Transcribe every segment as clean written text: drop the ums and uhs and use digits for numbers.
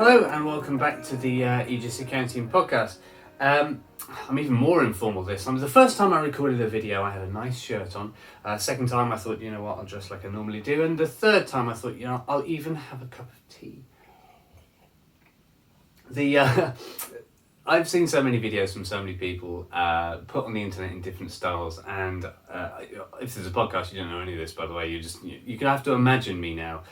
Hello and welcome back to the Aegis Accounting Podcast. I'm even more informal this time. The first time I recorded a video I had a nice shirt on. Second time I thought, you know what, I'll dress like I normally do. And the third time I thought, you know, I'll even have a cup of tea. I've seen so many videos from so many people put on the internet in different styles, and if there's a podcast you don't know any of this, by the way, you can have to imagine me now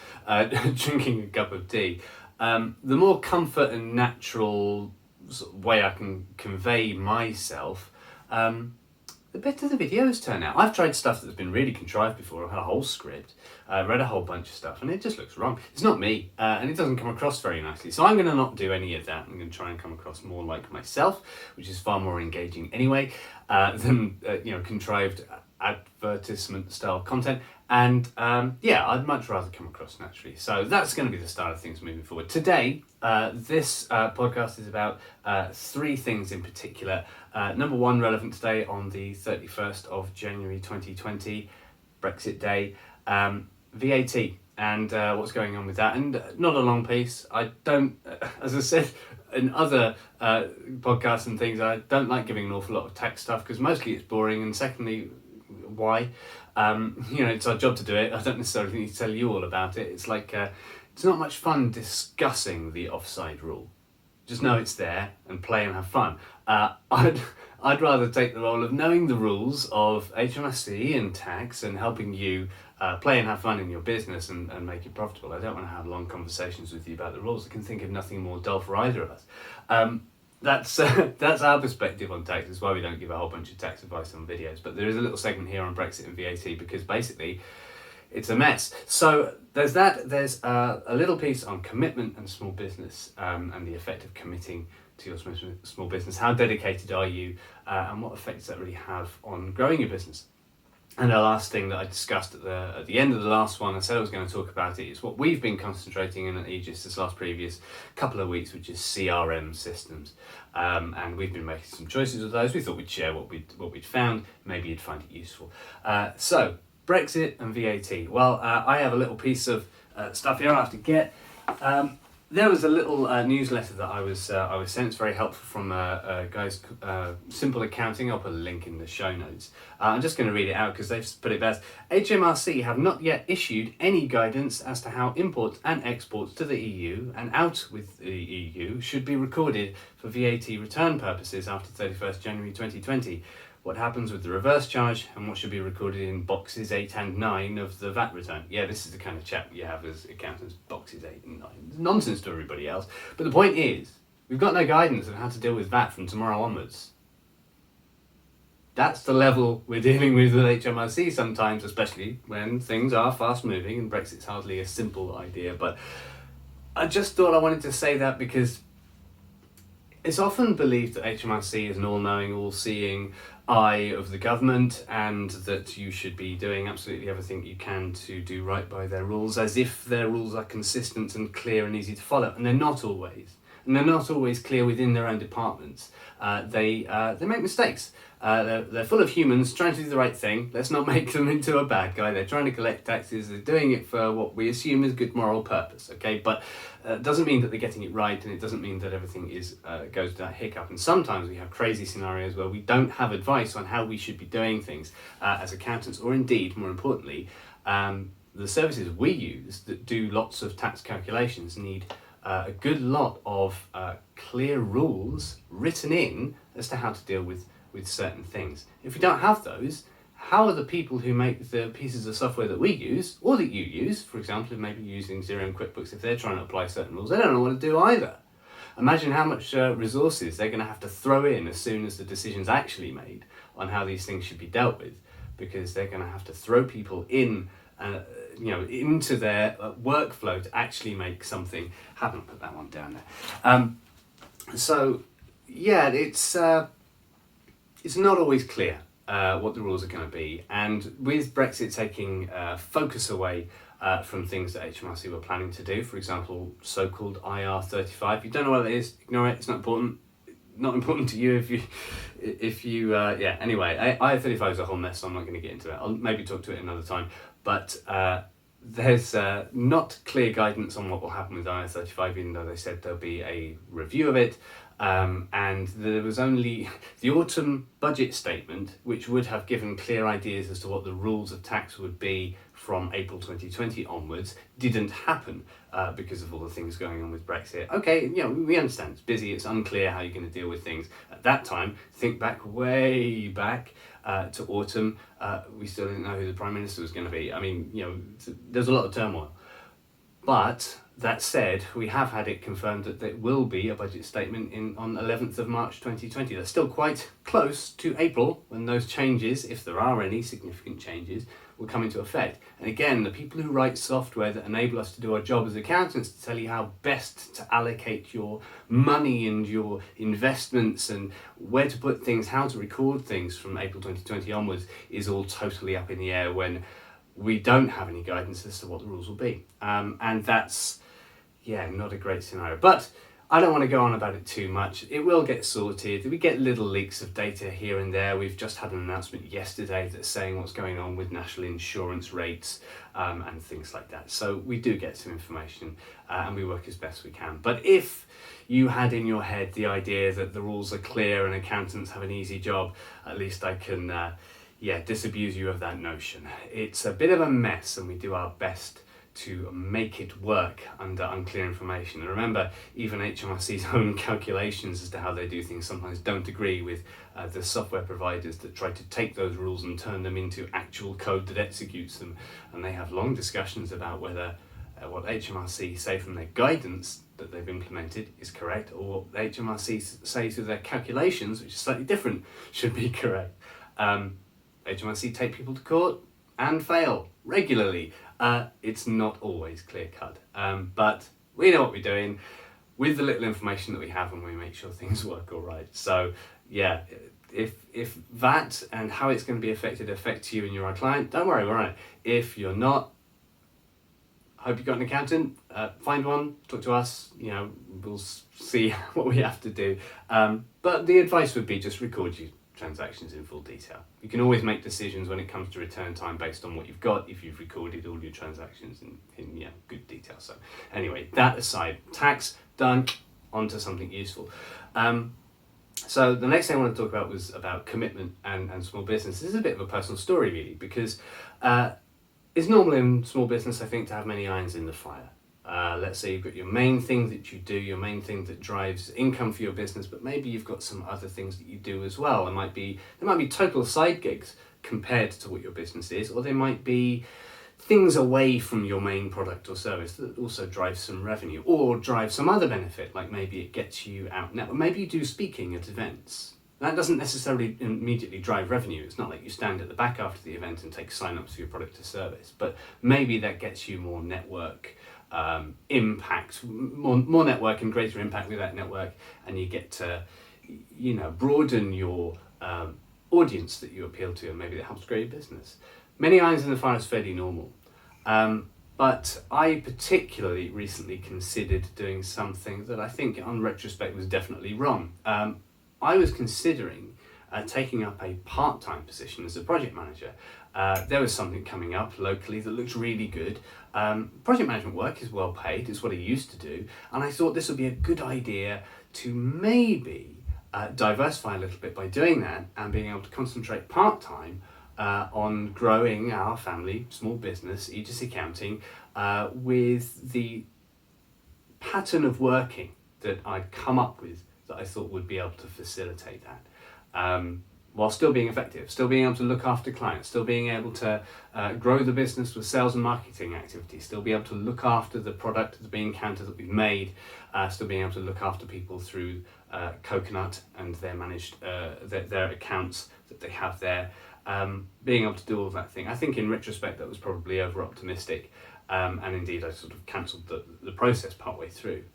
drinking a cup of tea. The more comfort and natural sort of way I can convey myself, the better the videos turn out. I've tried stuff that's been really contrived before. I've had a whole script, read a whole bunch of stuff, and it just looks wrong. It's not me, and it doesn't come across very nicely. So I'm going to not do any of that. I'm going to try and come across more like myself, which is far more engaging anyway, than contrived advertisement style content. And I'd much rather come across naturally. So that's going to be the start of things moving forward. Today, this podcast is about three things in particular. Number one, relevant today on the 31st of January 2020, Brexit Day, VAT and what's going on with that. And not a long piece. I don't, as I said in other podcasts and things, I don't like giving an awful lot of tax stuff because mostly it's boring, and secondly, why? It's our job to do it. I don't necessarily need to tell you all about it. It's like it's not much fun discussing the offside rule. Just know it's there and play and have fun. I'd rather take the role of knowing the rules of HMRC and tax and helping you play and have fun in your business and make it profitable. I don't want to have long conversations with you about the rules. I can think of nothing more dull for either of us. That's our perspective on tax. That's why we don't give a whole bunch of tax advice on videos. But there is a little segment here on Brexit and VAT because basically it's a mess. So there's that. There's a little piece on commitment and small business and the effect of committing to your small business. How dedicated are you and what effect does that really have on growing your business? And the last thing that I discussed at the end of the last one, I said I was going to talk about it, is what we've been concentrating in at Aegis this previous couple of weeks, which is CRM systems. And we've been making some choices with those. We thought we'd share what we'd found. Maybe you'd find it useful. So Brexit and VAT. Well, I have a little piece of stuff here I have to get. There was a little newsletter that I was sent. It's very helpful from a guy's Simple Accounting. I'll put a link in the show notes. I'm just going to read it out because they've put it best. HMRC have not yet issued any guidance as to how imports and exports to the EU and out with the EU should be recorded for VAT return purposes after 31st January 2020. What happens with the reverse charge and what should be recorded in boxes 8 and 9 of the VAT return. Yeah, this is the kind of chat you have as accountants, boxes 8 and 9. It's nonsense to everybody else. But the point is, we've got no guidance on how to deal with VAT from tomorrow onwards. That's the level we're dealing with HMRC sometimes, especially when things are fast moving and Brexit's hardly a simple idea. But I just thought I wanted to say that because it's often believed that HMRC is an all-knowing, all-seeing eye of the government and that you should be doing absolutely everything you can to do right by their rules, as if their rules are consistent and clear and easy to follow. And they're not always. And they're not always clear within their own departments. They make mistakes. They're full of humans trying to do the right thing. Let's not make them into a bad guy. They're trying to collect taxes. They're doing it for what we assume is good moral purpose. Okay, but it doesn't mean that they're getting it right, and it doesn't mean that everything goes to that hiccup. And sometimes we have crazy scenarios where we don't have advice on how we should be doing things as accountants, or indeed, more importantly, the services we use that do lots of tax calculations need a good lot of clear rules written in as to how to deal with certain things. If we don't have those, how are the people who make the pieces of software that we use, or that you use, for example, maybe using Xero and QuickBooks, if they're trying to apply certain rules, they don't know what to do either. Imagine how much resources they're going to have to throw in as soon as the decision's actually made on how these things should be dealt with, because they're going to have to throw people in into their workflow to actually make something happen. Put that one down there. It's not always clear what the rules are going to be, and with Brexit taking focus away from things that HMRC were planning to do, for example, so-called IR35. If you don't know what that is, ignore it. It's not important. Not important to you Anyway, IR35 is a whole mess, so I'm not going to get into it. I'll maybe talk to it another time. But there's not clear guidance on what will happen with IR35, even though they said there'll be a review of it. And there was only the autumn budget statement, which would have given clear ideas as to what the rules of tax would be from April 2020 onwards, didn't happen because of all the things going on with Brexit. Okay, we understand it's busy, it's unclear how you're going to deal with things. At that time, think back, way back to autumn, we still didn't know who the Prime Minister was going to be. I mean, there's a lot of turmoil. But that said, we have had it confirmed that there will be a budget statement on 11th of March 2020. That's still quite close to April when those changes, if there are any significant changes, will come into effect. And again, the people who write software that enable us to do our job as accountants, to tell you how best to allocate your money and your investments and where to put things, how to record things from April 2020 onwards, is all totally up in the air when we don't have any guidance as to what the rules will be. And that's, not a great scenario. But I don't want to go on about it too much. It will get sorted. We get little leaks of data here and there. We've just had an announcement yesterday that's saying what's going on with national insurance rates and things like that. So we do get some information and we work as best we can. But if you had in your head the idea that the rules are clear and accountants have an easy job, at least I can disabuse you of that notion. It's a bit of a mess and we do our best to make it work under unclear information. And remember, even HMRC's own calculations as to how they do things sometimes don't agree with the software providers that try to take those rules and turn them into actual code that executes them. And they have long discussions about whether what HMRC say from their guidance that they've implemented is correct, or what HMRC say through their calculations, which is slightly different, should be correct. HMRC take people to court and fail regularly. It's not always clear cut, but we know what we're doing with the little information that we have, and we make sure things work all right. So if that and how it's going to be affects you and your client, don't worry, we're on it. If you're not, hope you got an accountant, find one, talk to us, we'll see what we have to do. But the advice would be just record your transactions in full detail. You can always make decisions when it comes to return time based on what you've got if you've recorded all your transactions in good detail. So anyway, that aside, tax done, onto something useful. So the next thing I want to talk about was about commitment and small business. This is a bit of a personal story really, because it's normal in small business, I think, to have many irons in the fire. Let's say you've got your main thing that you do, your main thing that drives income for your business, but maybe you've got some other things that you do as well. There might be total side gigs compared to what your business is, or there might be things away from your main product or service that also drive some revenue or drive some other benefit, like maybe it gets you out now. Maybe you do speaking at events. That doesn't necessarily immediately drive revenue. It's not like you stand at the back after the event and take sign-ups for your product or service, but maybe that gets you more network impact, more network and greater impact with that network, and you get to broaden your audience that you appeal to, and maybe that helps grow your business. Many irons in the fire is fairly normal, but I particularly recently considered doing something that I think on retrospect was definitely wrong. I was considering taking up a part-time position as a project manager. There was something coming up locally that looked really good. Project management work is well paid, it's what I used to do, and I thought this would be a good idea to maybe diversify a little bit by doing that and being able to concentrate part-time on growing our family small business, Aegis Accounting, with the pattern of working that I'd come up with that I thought would be able to facilitate that. While still being effective, still being able to look after clients, still being able to grow the business with sales and marketing activities, still be able to look after the product, the bean counter that we've made, still being able to look after people through Coconut and their managed, their accounts that they have there, being able to do all of that thing. I think in retrospect that was probably over optimistic, and indeed I sort of cancelled the process partway through.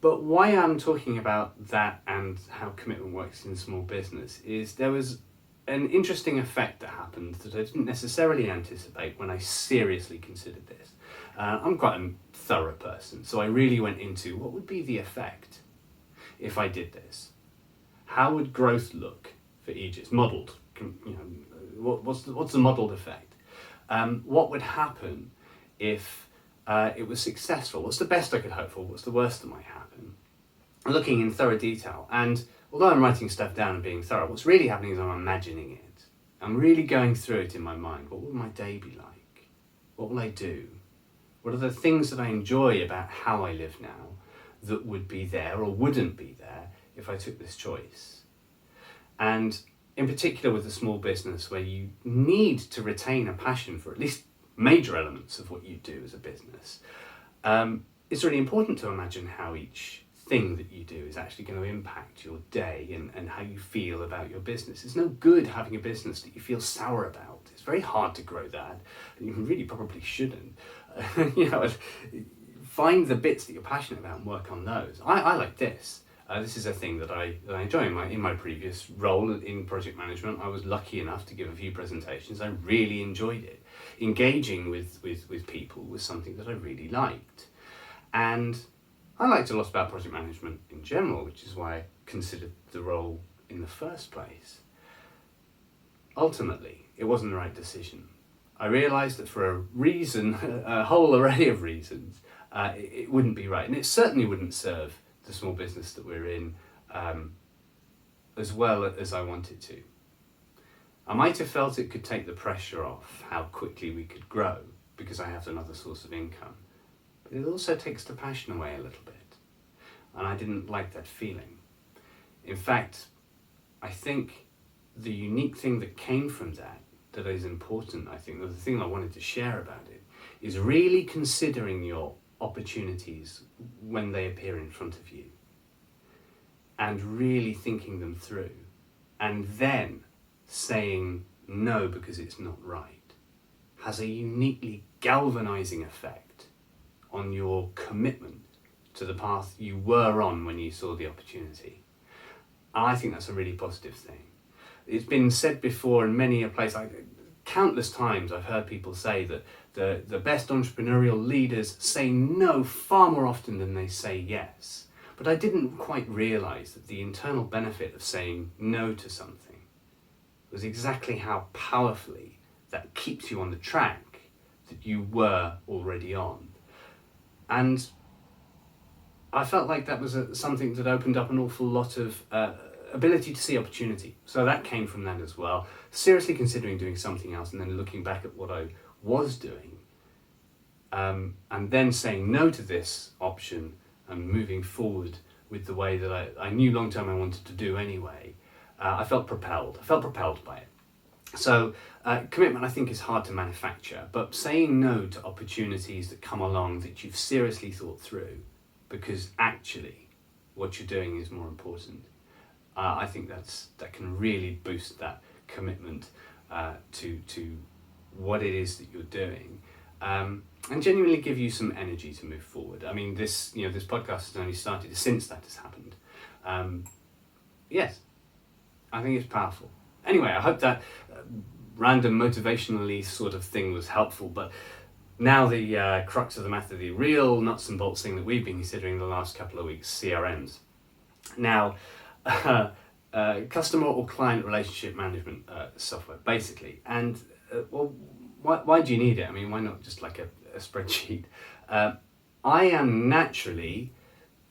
But why I'm talking about that and how commitment works in small business is there was an interesting effect that happened that I didn't necessarily anticipate when I seriously considered this. I'm quite a thorough person, so I really went into what would be the effect if I did this. How would growth look for Aegis, modelled? What's the modelled effect? What would happen if it was successful? What's the best I could hope for? What's the worst that might happen? I'm looking in thorough detail, and although I'm writing stuff down and being thorough, what's really happening is I'm imagining it. I'm really going through it in my mind. What would my day be like? What will I do? What are the things that I enjoy about how I live now that would be there or wouldn't be there if I took this choice? And in particular with a small business where you need to retain a passion for at least major elements of what you do as a business, it's really important to imagine how each thing that you do is actually going to impact your day and how you feel about your business. It's no good having a business that you feel sour about. It's very hard to grow that, and you really probably shouldn't. Find the bits that you're passionate about and work on those. I like this. This is a thing that I enjoy. In my previous role in project management, I was lucky enough to give a few presentations. I really enjoyed it. Engaging with people was something that I really liked. And I liked a lot about project management in general, which is why I considered the role in the first place. Ultimately, it wasn't the right decision. I realised that for a reason, a whole array of reasons, it wouldn't be right. And it certainly wouldn't serve the small business that we're in as well as I wanted to. I might have felt it could take the pressure off how quickly we could grow because I have another source of income. But it also takes the passion away a little bit. And I didn't like that feeling. In fact, I think the unique thing that came from that is important, I think, the thing I wanted to share about it, is really considering your opportunities when they appear in front of you. And really thinking them through. And then saying no because it's not right has a uniquely galvanizing effect on your commitment to the path you were on when you saw the opportunity. And I think that's a really positive thing. It's been said before in many a place, countless times I've heard people say that the best entrepreneurial leaders say no far more often than they say yes. But I didn't quite realise that the internal benefit of saying no to something was exactly how powerfully that keeps you on the track that you were already on. And I felt like that was something that opened up an awful lot of ability to see opportunity. So that came from that as well. Seriously considering doing something else and then looking back at what I was doing and then saying no to this option and moving forward with the way that I knew long term I wanted to do anyway. I felt propelled. I felt propelled by it. So commitment, I think, is hard to manufacture, but saying no to opportunities that come along that you've seriously thought through because actually what you're doing is more important. I think that can really boost that commitment to what it is that you're doing, and genuinely give you some energy to move forward. I mean, this podcast has only started since that has happened. Yes, I think it's powerful. Anyway, I hope that random motivationally sort of thing was helpful, but now the crux of the matter, the real nuts and bolts thing that we've been considering the last couple of weeks, CRMs. Now, customer or client relationship management software, basically. And why do you need it? I mean, why not just like a spreadsheet? I am naturally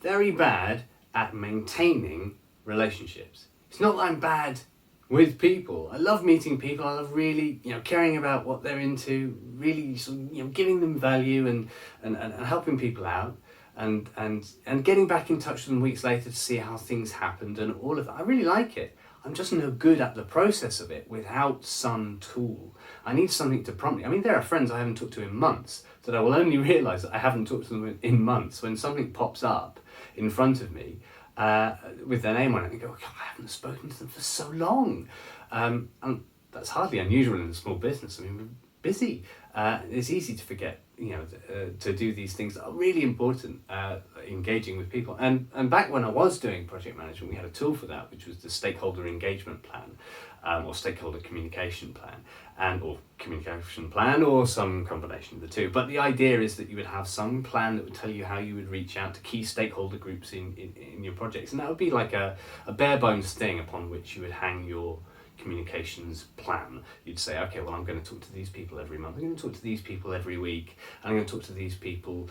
very bad at maintaining relationships. It's not that I'm bad with people. I love meeting people. I love really, caring about what they're into, really sort of, giving them value and helping people out. And getting back in touch with them weeks later to see how things happened and all of that. I really like it. I'm just no good at the process of it without some tool. I need something to prompt me. I mean, there are friends I haven't talked to in months that I will only realise that I haven't talked to them in months when something pops up in front of me with their name on it and go, God, I haven't spoken to them for so long. And that's hardly unusual in a small business. I mean, we're busy. It's easy to forget, to do these things that are really important, engaging with people. And back when I was doing project management, we had a tool for that, which was the stakeholder engagement plan, or stakeholder communication plan, or communication plan, or some combination of the two. But the idea is that you would have some plan that would tell you how you would reach out to key stakeholder groups in your projects. And that would be like a bare bones thing upon which you would hang your communications plan. You'd say, okay, well, I'm going to talk to these people every month, I'm going to talk to these people every week, and I'm going to talk to these people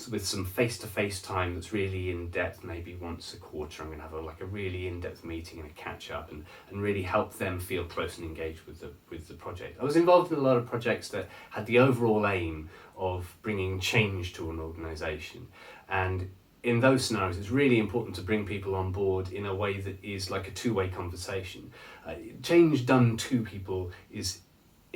with some face-to-face time that's really in-depth, maybe once a quarter. I'm going to have a really in-depth meeting and a catch-up, and really help them feel close and engaged with the project. I was involved in a lot of projects that had the overall aim of bringing change to an organisation, and in those scenarios, it's really important to bring people on board in a way that is like a two-way conversation. Change done to people is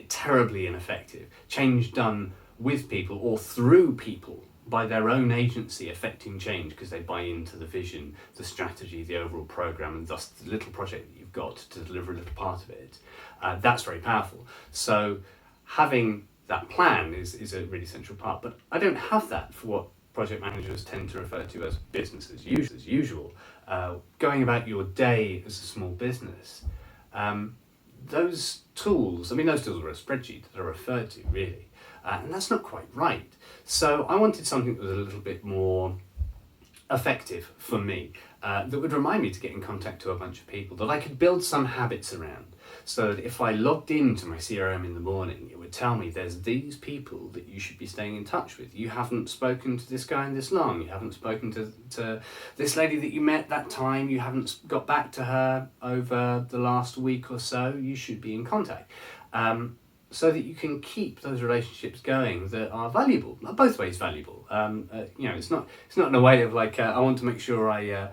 terribly ineffective. Change done with people or through people by their own agency affecting change because they buy into the vision, the strategy, the overall program, and thus the little project that you've got to deliver a little part of it. That's very powerful. So having that plan is a really central part. But I don't have that for what project managers tend to refer to as business as usual. Going about your day as a small business. Those tools are a spreadsheet that are referred to, really. And that's not quite right. So I wanted something that was a little bit more effective for me, that would remind me to get in contact to a bunch of people, that I could build some habits around, so that if I logged into my CRM in the morning, it would tell me there's these people that you should be staying in touch with. You haven't spoken to this guy in this long, you haven't spoken to this lady that you met that time, you haven't got back to her over the last week or so, you should be in contact. So that you can keep those relationships going that are valuable, both ways valuable. It's not in a way of like I want to make sure I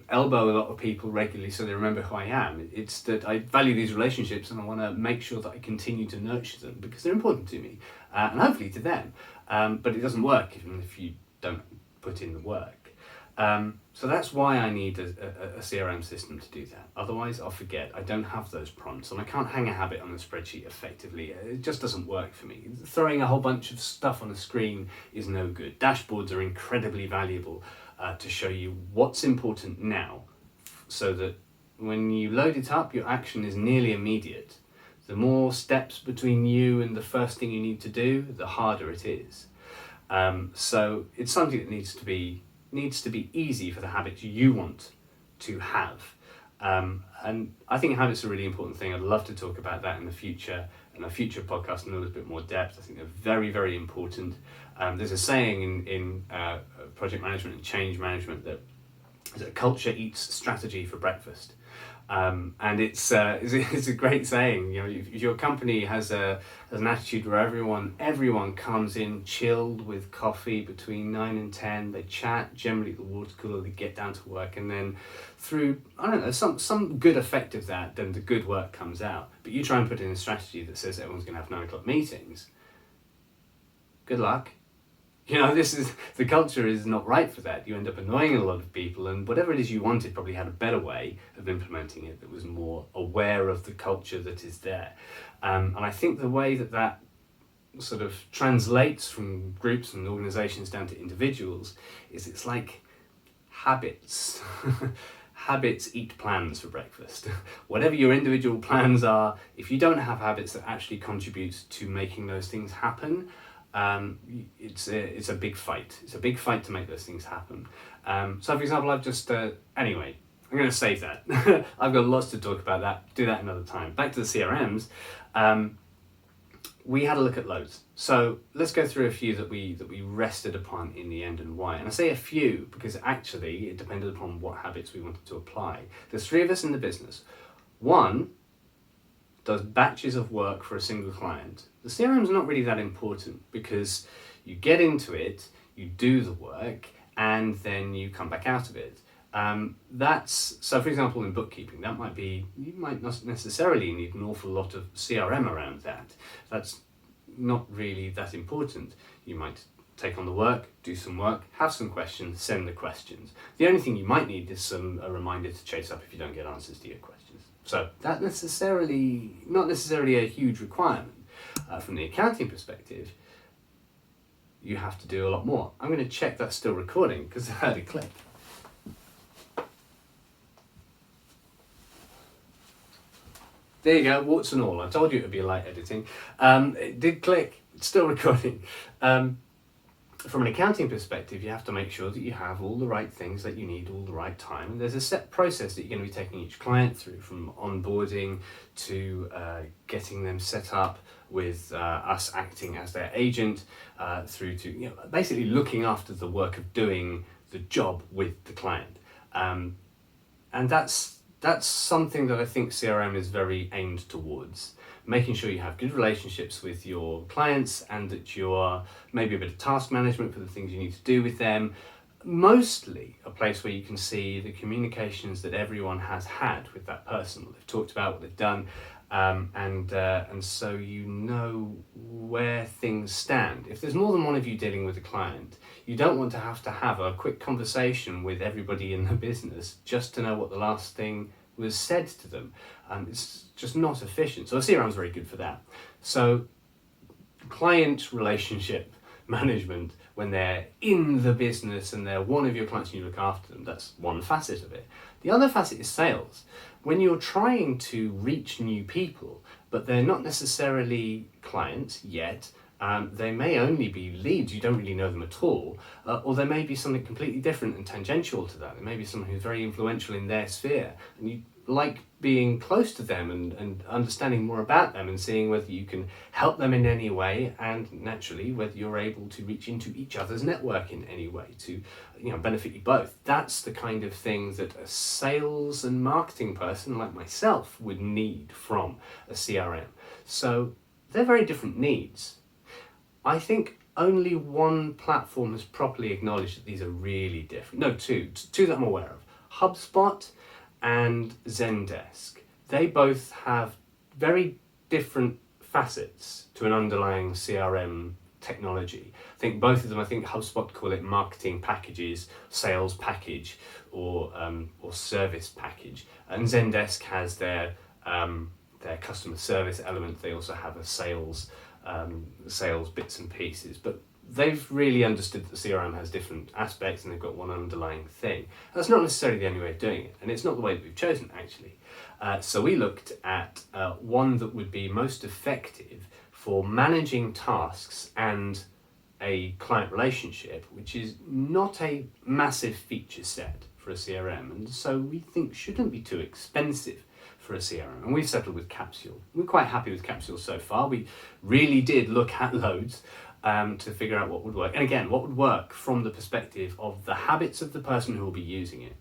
elbow a lot of people regularly so they remember who I am. It's that I value these relationships and I want to make sure that I continue to nurture them because they're important to me and hopefully to them. But it doesn't work even if you don't put in the work. So that's why I need a CRM system to do that. Otherwise, I'll forget. I don't have those prompts, and I can't hang a habit on a spreadsheet effectively. It just doesn't work for me. Throwing a whole bunch of stuff on a screen is no good. Dashboards are incredibly valuable to show you what's important now, so that when you load it up, your action is nearly immediate. The more steps between you and the first thing you need to do, the harder it is. So it's something that needs to be easy for the habits you want to have. And I think habits are a really important thing. I'd love to talk about that in the future, in a future podcast in a little bit more depth. I think they're very, very important. There's a saying in project management and change management that culture eats strategy for breakfast. And it's a great saying. If your company has an attitude where everyone comes in chilled with coffee between 9 and 10, they chat, generally at the water cooler, they get down to work, and then through some good effect of that, then the good work comes out. But you try and put in a strategy that says everyone's going to have 9 o'clock meetings. Good luck. The culture is not right for that. You end up annoying a lot of people, and whatever it is you wanted probably had a better way of implementing it that was more aware of the culture that is there. And I think the way that sort of translates from groups and organizations down to individuals is it's like habits. Habits eat plans for breakfast. Whatever your individual plans are, if you don't have habits that actually contribute to making those things happen, it's a big fight. It's a big fight to make those things happen. So for example, I've just, anyway, I'm going to save that. I've got lots to talk about that. Do that another time. Back to the CRMs. We had a look at loads. So let's go through a few that we rested upon in the end and why. And I say a few because actually it depended upon what habits we wanted to apply. There's 3 of us in the business. One does batches of work for a single client. The CRM is not really that important because you get into it, you do the work, and then you come back out of it. So for example, in bookkeeping, you might not necessarily need an awful lot of CRM around that. That's not really that important. You might take on the work, do some work, have some questions, send the questions. The only thing you might need is a reminder to chase up if you don't get answers to your questions. So that's not necessarily a huge requirement. From the accounting perspective, you have to do a lot more. I'm going to check that's still recording because I heard a click. There you go, warts and all. I told you it would be light editing. It did click. It's still recording. from an accounting perspective, you have to make sure that you have all the right things that you need all the right time. And there's a set process that you're going to be taking each client through, from onboarding to getting them set up with us acting as their agent, through to basically looking after the work of doing the job with the client. And that's something that I think CRM is very aimed towards. Making sure you have good relationships with your clients and that you're maybe a bit of task management for the things you need to do with them. Mostly a place where you can see the communications that everyone has had with that person, what they've talked about, what they've done, and so you know where things stand. If there's more than one of you dealing with a client, you don't want to have a quick conversation with everybody in the business just to know what the last thing was said to them. It's just not efficient. So CRM is very good for that. So client relationship management, when they're in the business and they're one of your clients and you look after them, that's one facet of it. The other facet is sales. When you're trying to reach new people, but they're not necessarily clients yet, they may only be leads, you don't really know them at all, or there may be something completely different and tangential to that. There may be someone who's very influential in their sphere, and you like being close to them and understanding more about them and seeing whether you can help them in any way, and naturally whether you're able to reach into each other's network in any way to benefit you both. That's the kind of thing that a sales and marketing person like myself would need from a CRM. So they're very different needs. I think only one platform has properly acknowledged that these are really different. No, two that I'm aware of. HubSpot and Zendesk. They both have very different facets to an underlying CRM technology. I think both of them, HubSpot call it marketing packages, sales package, or service package. And Zendesk has their customer service element. They also have a sales bits and pieces, but they've really understood that the CRM has different aspects and they've got one underlying thing. That's not necessarily the only way of doing it, and it's not the way that we've chosen actually. So we looked at one that would be most effective for managing tasks and a client relationship, which is not a massive feature set for a CRM, and so we think shouldn't be too expensive for a CRM, and we've settled with Capsule. We're quite happy with Capsule so far. We really did look at loads to figure out what would work, and again, what would work from the perspective of the habits of the person who will be using it.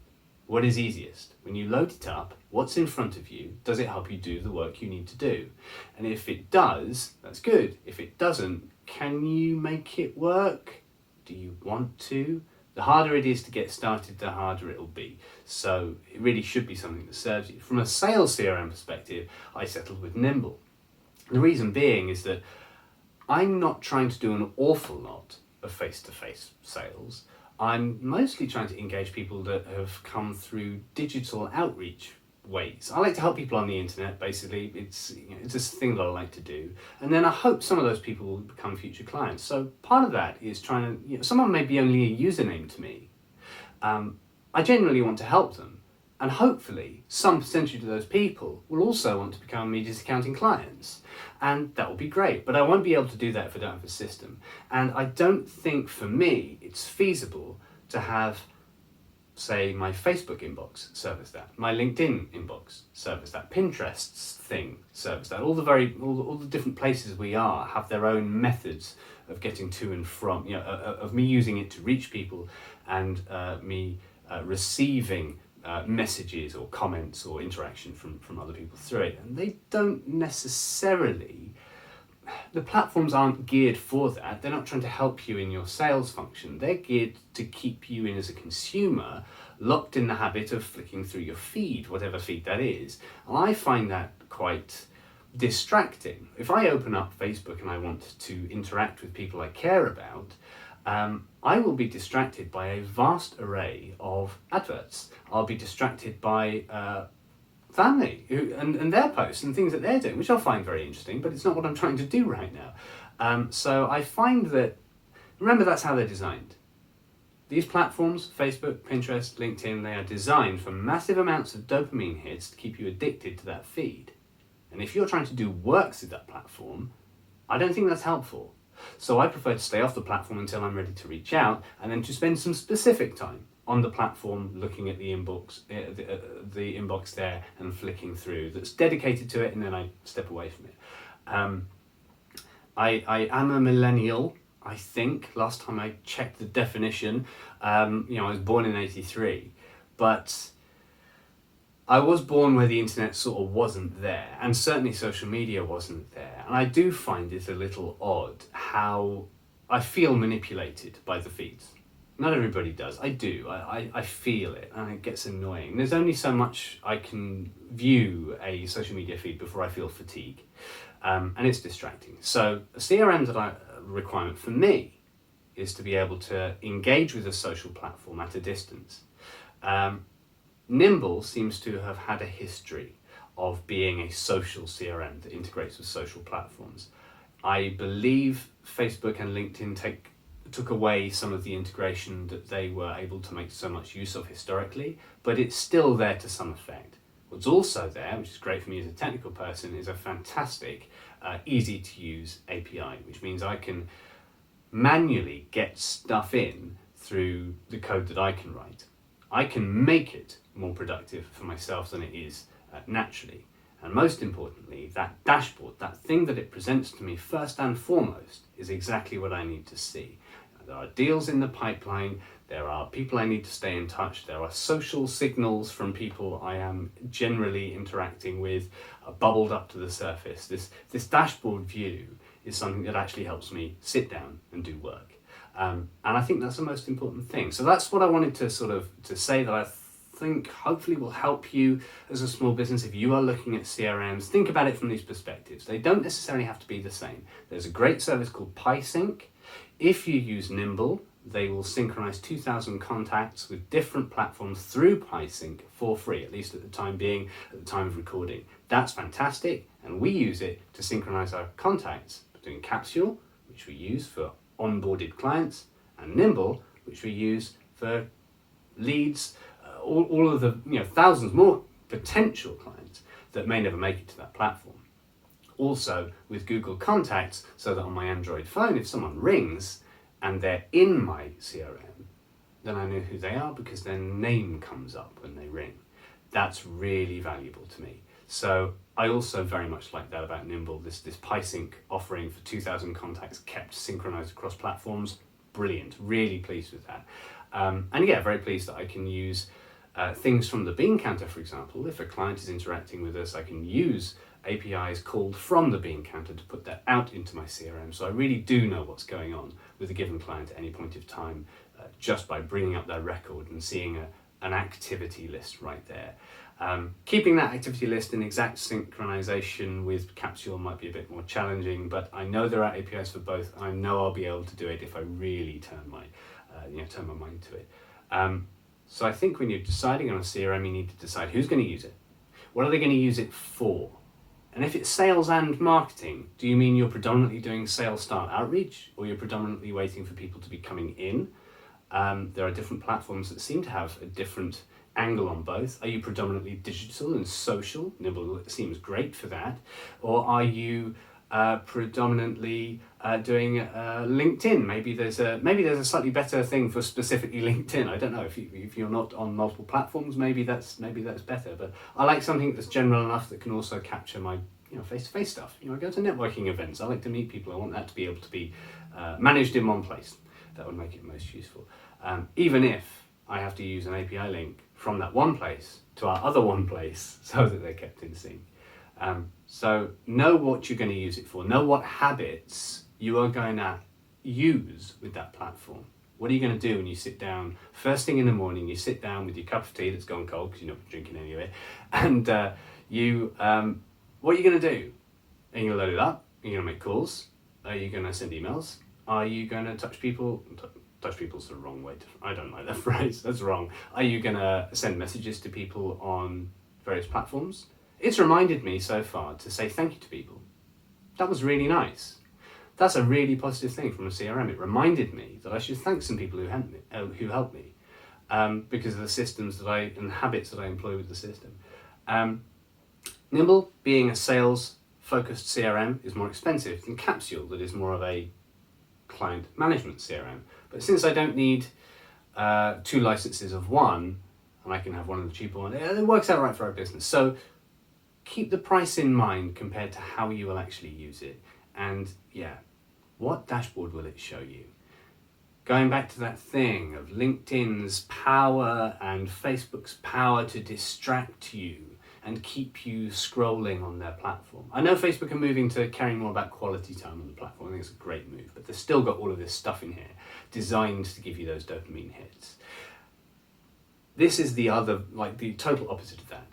What is easiest? When you load it up, what's in front of you? Does it help you do the work you need to do? And if it does, that's good. If it doesn't, can you make it work? Do you want to? The harder it is to get started, the harder it'll be. So it really should be something that serves you. From a sales CRM perspective, I settled with Nimble. The reason being is that I'm not trying to do an awful lot of face-to-face sales. I'm mostly trying to engage people that have come through digital outreach ways. I like to help people on the internet, basically. It's a thing that I like to do. And then I hope some of those people will become future clients. So part of that is trying to, someone may be only a username to me. I genuinely want to help them. And hopefully some percentage of those people will also want to become Media's accounting clients. And that will be great, but I won't be able to do that if I don't have a system. And I don't think for me it's feasible to have, say, my Facebook inbox service that, my LinkedIn inbox service that, Pinterest's thing service that. All the different places we are have their own methods of getting to and from, of me using it to reach people and me receiving messages or comments or interaction from other people through it. And they don't necessarily, the platforms aren't geared for that. They're not trying to help you in your sales function. They're geared to keep you in as a consumer, locked in the habit of flicking through your feed, whatever feed that is. And I find that quite distracting. If I open up Facebook and I want to interact with people I care about, I will be distracted by a vast array of adverts. I'll be distracted by family and their posts and things that they're doing, which I'll find very interesting, but it's not what I'm trying to do right now. So I find that, remember, that's how they're designed. These platforms, Facebook, Pinterest, LinkedIn, they are designed for massive amounts of dopamine hits to keep you addicted to that feed. And if you're trying to do work through that platform, I don't think that's helpful. So I prefer to stay off the platform until I'm ready to reach out, and then to spend some specific time on the platform looking at the inbox, the inbox there, and flicking through that's dedicated to it, and then I step away from it. I am a millennial, I think. Last time I checked the definition, I was born in '83, but I was born where the internet sort of wasn't there, and certainly social media wasn't there. And I do find it a little odd how I feel manipulated by the feeds. Not everybody does. I do. I feel it, and it gets annoying. There's only so much I can view a social media feed before I feel fatigue, and it's distracting. So a CRM requirement for me is to be able to engage with a social platform at a distance. Nimble seems to have had a history of being a social CRM that integrates with social platforms. I believe Facebook and LinkedIn took away some of the integration that they were able to make so much use of historically, but it's still there to some effect. What's also there, which is great for me as a technical person, is a fantastic, easy to use API, which means I can manually get stuff in through the code that I can write. I can make it more productive for myself than it is naturally. And most importantly, that dashboard, that thing that it presents to me first and foremost, is exactly what I need to see. There are deals in the pipeline, there are people I need to stay in touch, there are social signals from people I am generally interacting with, bubbled up to the surface. This dashboard view is something that actually helps me sit down and do work. And I think that's the most important thing. So that's what I wanted to to say, that I think hopefully will help you as a small business. If you are looking at CRMs, think about it from these perspectives. They don't necessarily have to be the same. There's a great service called PieSync. If you use Nimble, they will synchronize 2,000 contacts with different platforms through PieSync for free, at least at the time of recording. That's fantastic, and we use it to synchronize our contacts between Capsule, which we use for onboarded clients, and Nimble, which we use for leads, all of the thousands more potential clients that may never make it to that platform. Also with Google Contacts, so that on my Android phone, if someone rings and they're in my CRM, then I know who they are because their name comes up when they ring. That's really valuable to me. So I also very much like that about Nimble, this PieSync offering for 2,000 contacts kept synchronized across platforms. Brilliant, really pleased with that. And yeah, very pleased that I can use things from the bean counter, for example. If a client is interacting with us, I can use APIs called from the bean counter to put that out into my CRM. So I really do know what's going on with a given client at any point of time, just by bringing up their record and seeing an activity list right there. Keeping that activity list in exact synchronization with Capsule might be a bit more challenging, but I know there are APIs for both, and I know I'll be able to do it if I really turn my mind to it. So I think when you're deciding on a CRM, you need to decide who's going to use it. What are they going to use it for? And if it's sales and marketing, do you mean you're predominantly doing sales start outreach, or you're predominantly waiting for people to be coming in? There are different platforms that seem to have a different angle on both. Are you predominantly digital and social? Nimble seems great for that. Or are you predominantly doing LinkedIn? Maybe there's a slightly better thing for specifically LinkedIn. I don't know, if you're not on multiple platforms, maybe that's better. But I like something that's general enough that can also capture my face-to-face stuff. I go to networking events. I like to meet people. I want that to be able to be managed in one place. That would make it most useful. Even if I have to use an API link from that one place to our other one place so that they're kept in sync. So know what you're going to use it for. Know what habits you are going to use with that platform. What are you going to do when you sit down first thing in the morning? You sit down with your cup of tea that's gone cold because you're not drinking any of it, and what are you going to do? Are you going to load it up? Are you going to make calls? Are you going to send emails? Are you going to touch people? Touch people's the wrong way. I don't like that phrase. That's wrong. Are you going to send messages to people on various platforms? It's reminded me so far to say thank you to people. That was really nice. That's a really positive thing from a CRM. It reminded me that I should thank some people who helped me, because of the systems and habits that I employ with the system. Nimble, being a sales-focused CRM, is more expensive than Capsule, that is more of a client management CRM. But since I don't need 2 licenses of one, and I can have one of the cheaper ones, it works out right for our business. So keep the price in mind compared to how you will actually use it. And yeah, what dashboard will it show you? Going back to that thing of LinkedIn's power and Facebook's power to distract you and keep you scrolling on their platform. I know Facebook are moving to caring more about quality time on the platform. I think it's a great move, but they've still got all of this stuff in here designed to give you those dopamine hits. This is the total opposite of that.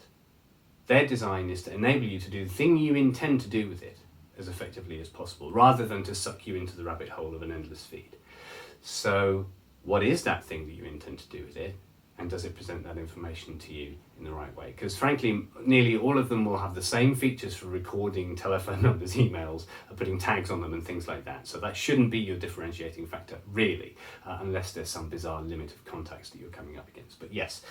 Their design is to enable you to do the thing you intend to do with it as effectively as possible, rather than to suck you into the rabbit hole of an endless feed. So what is that thing that you intend to do with it? And does it present that information to you in the right way? Because frankly, nearly all of them will have the same features for recording telephone numbers, emails, and putting tags on them and things like that. So that shouldn't be your differentiating factor, really, unless there's some bizarre limit of contacts that you're coming up against. But yes,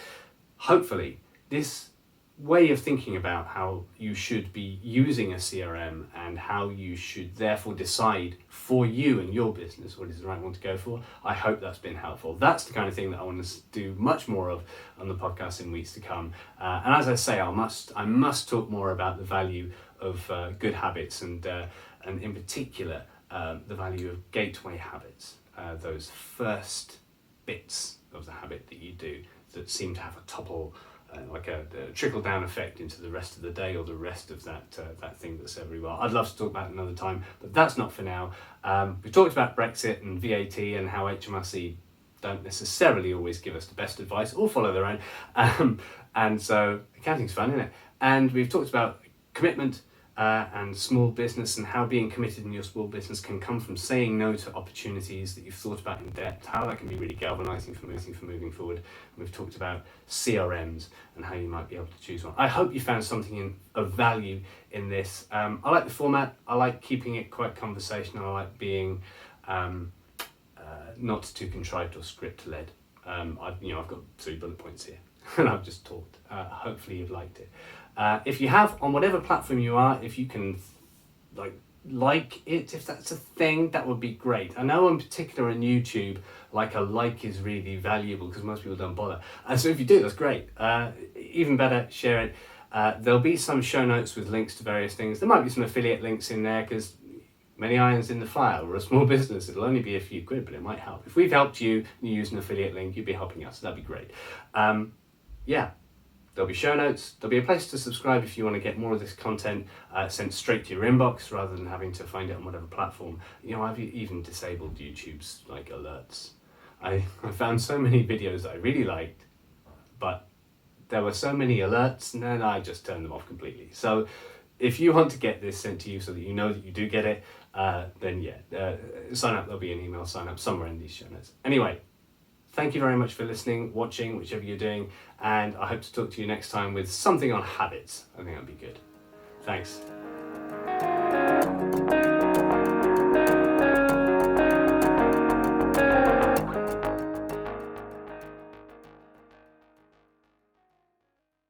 hopefully this way of thinking about how you should be using a CRM and how you should therefore decide for you and your business what is the right one to go for, I hope that's been helpful. That's the kind of thing that I want to do much more of on the podcast in weeks to come. And as I say, I must talk more about the value of good habits and in particular the value of gateway habits, those first bits of the habit that you do that seem to have a topple, like a trickle-down effect into the rest of the day or the rest of that thing that's everywhere. I'd love to talk about it another time, but that's not for now. We've talked about Brexit and VAT and how HMRC don't necessarily always give us the best advice or follow their own. And so accounting's fun, isn't it? And we've talked about commitment and small business and how being committed in your small business can come from saying no to opportunities that you've thought about in depth, how that can be really galvanizing for moving forward. And we've talked about CRMs and how you might be able to choose one. I hope you found something of value in this. I like the format. I like keeping it quite conversational. I like being not too contrived or script-led. I've got 3 bullet points here and I've just talked. Hopefully you've liked it. If you have, on whatever platform you are, if you can like it, if that's a thing, that would be great. I know in particular on YouTube, a like is really valuable because most people don't bother. So if you do, that's great. Even better, share it. There'll be some show notes with links to various things. There might be some affiliate links in there because many irons in the fire. We're a small business. It'll only be a few quid, but it might help. If we've helped you and you use an affiliate link, you'd be helping us. That'd be great. Yeah. There'll be show notes. There'll be a place to subscribe if you want to get more of this content sent straight to your inbox rather than having to find it on whatever platform. I've even disabled YouTube's alerts. I found so many videos that I really liked, but there were so many alerts and then I just turned them off completely. So if you want to get this sent to you so that you know that you do get it, then sign up. There'll be an email sign up somewhere in these show notes. Anyway, thank you very much for listening, watching, whichever you're doing, and I hope to talk to you next time with something on habits. I think that'd be good. Thanks.